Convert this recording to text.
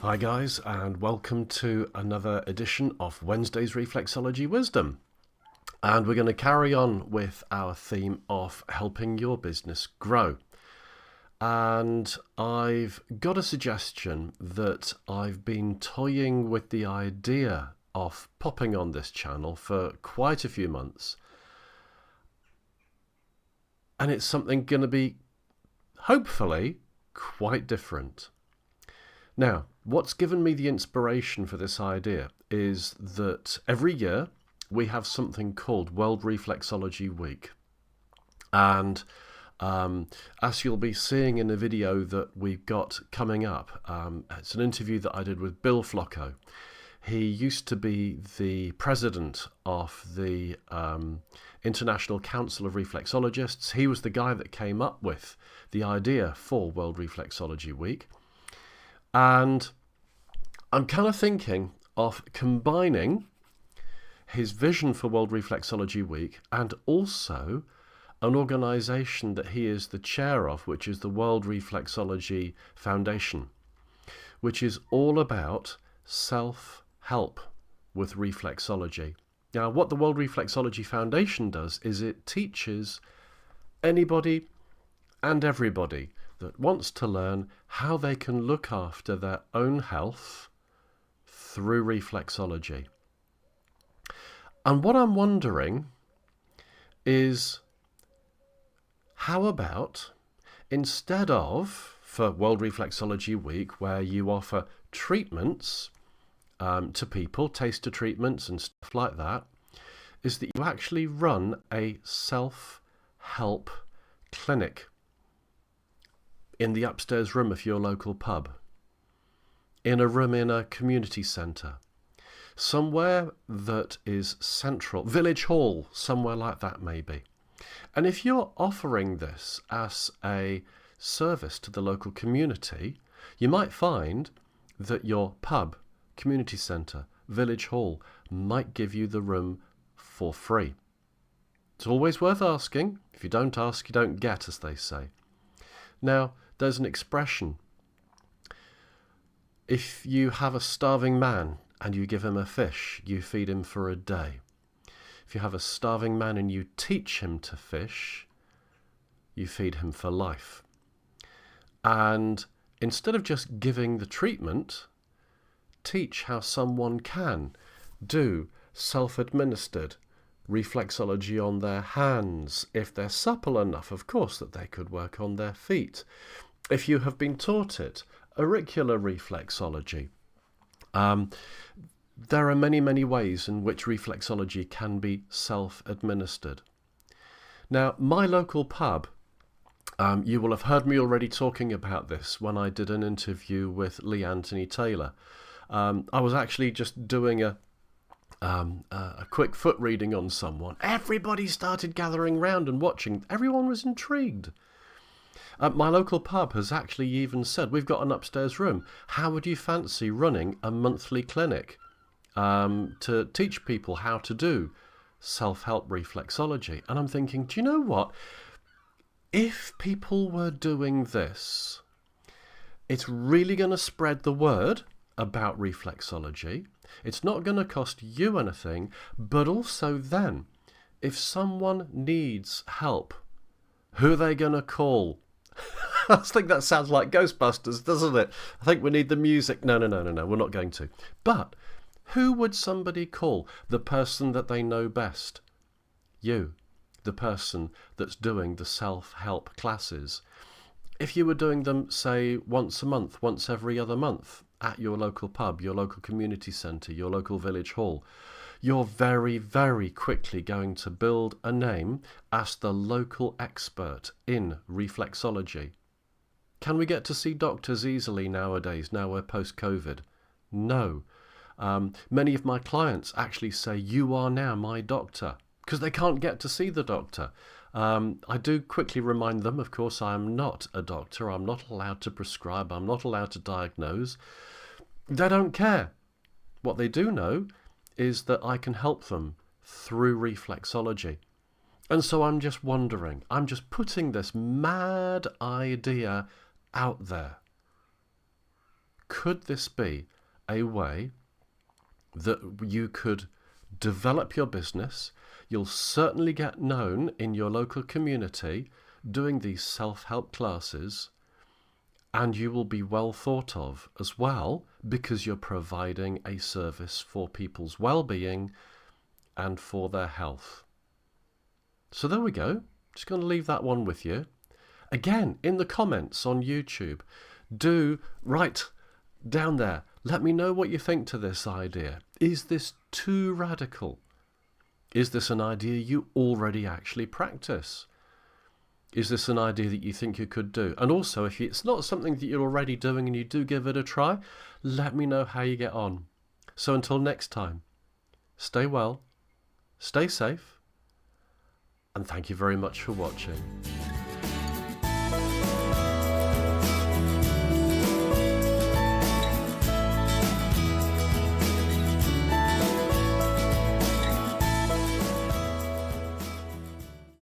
Hi guys, and welcome to another edition of Wednesday's Reflexology Wisdom. And we're going to carry on with our theme of helping your business grow. And I've got a suggestion that I've been toying with the idea of popping on this channel for quite a few months. And it's something going to be, hopefully, quite different. Now, what's given me the inspiration for this idea is that every year we have something called World Reflexology Week. And as you'll be seeing in the video that we've got coming up, it's an interview that I did with Bill Flocko. He used to be the president of the International Council of Reflexologists. He was the guy that came up with the idea for World Reflexology Week. And I'm kind of thinking of combining his vision for World Reflexology Week and also an organisation that he is the chair of, which is the World Reflexology Foundation, which is all about self-help with reflexology. Now, what the World Reflexology Foundation does is it teaches anybody and everybody that wants to learn how they can look after their own health through reflexology. And what I'm wondering is, how about, instead of, for World Reflexology Week, where you offer treatments to people, taster treatments and stuff like that, is that you actually run a self-help clinic in the upstairs room of your local pub, in a room in a community centre, somewhere that is central, village hall, somewhere like that maybe. And if you're offering this as a service to the local community, you might find that your pub, community centre, village hall might give you the room for free. It's always worth asking. If you don't ask, you don't get, as they say. Now, there's an expression. If you have a starving man and you give him a fish, you feed him for a day. If you have a starving man and you teach him to fish, you feed him for life. And instead of just giving the treatment, teach how someone can do self-administered reflexology on their hands. If they're supple enough, of course, that they could work on their feet. If you have been taught it, auricular reflexology. There are many, many ways in which reflexology can be self-administered. Now, my local pub, you will have heard me already talking about this when I did an interview with Lee Anthony Taylor. I was actually just doing a quick foot reading on someone. Everybody started gathering round and watching. Everyone was intrigued. My local pub has actually even said, we've got an upstairs room. How would you fancy running a monthly clinic to teach people how to do self-help reflexology? And I'm thinking, do you know what? If people were doing this, it's really going to spread the word about reflexology. It's not going to cost you anything, but also then, if someone needs help, who are they going to call? I think that sounds like Ghostbusters, doesn't it? I think we need the music. No, we're not going to. But who would somebody call? The person that they know best. You, the person that's doing the self-help classes. If you were doing them, say, once a month, once every other month, at your local pub, your local community centre, your local village hall, you're very, very quickly going to build a name as the local expert in reflexology. Can we get to see doctors easily nowadays, now we're post-COVID? No. Many of my clients actually say, you are now my doctor, because they can't get to see the doctor. I do quickly remind them, of course, I am not a doctor. I'm not allowed to prescribe. I'm not allowed to diagnose. They don't care. What they do know is that I can help them through reflexology. And so I'm just wondering, I'm just putting this mad idea out there. Could this be a way that you could develop your business? You'll certainly get known in your local community doing these self-help classes, and you will be well thought of as well because you're providing a service for people's well-being and for their health. So there we go. Just going to leave that one with you. Again, in the comments on YouTube, do write down there. Let me know what you think to this idea. Is this too radical? Is this an idea you already actually practice? Is this an idea that you think you could do? And also, if it's not something that you're already doing and you do give it a try, let me know how you get on. So until next time, stay well, stay safe, and thank you very much for watching.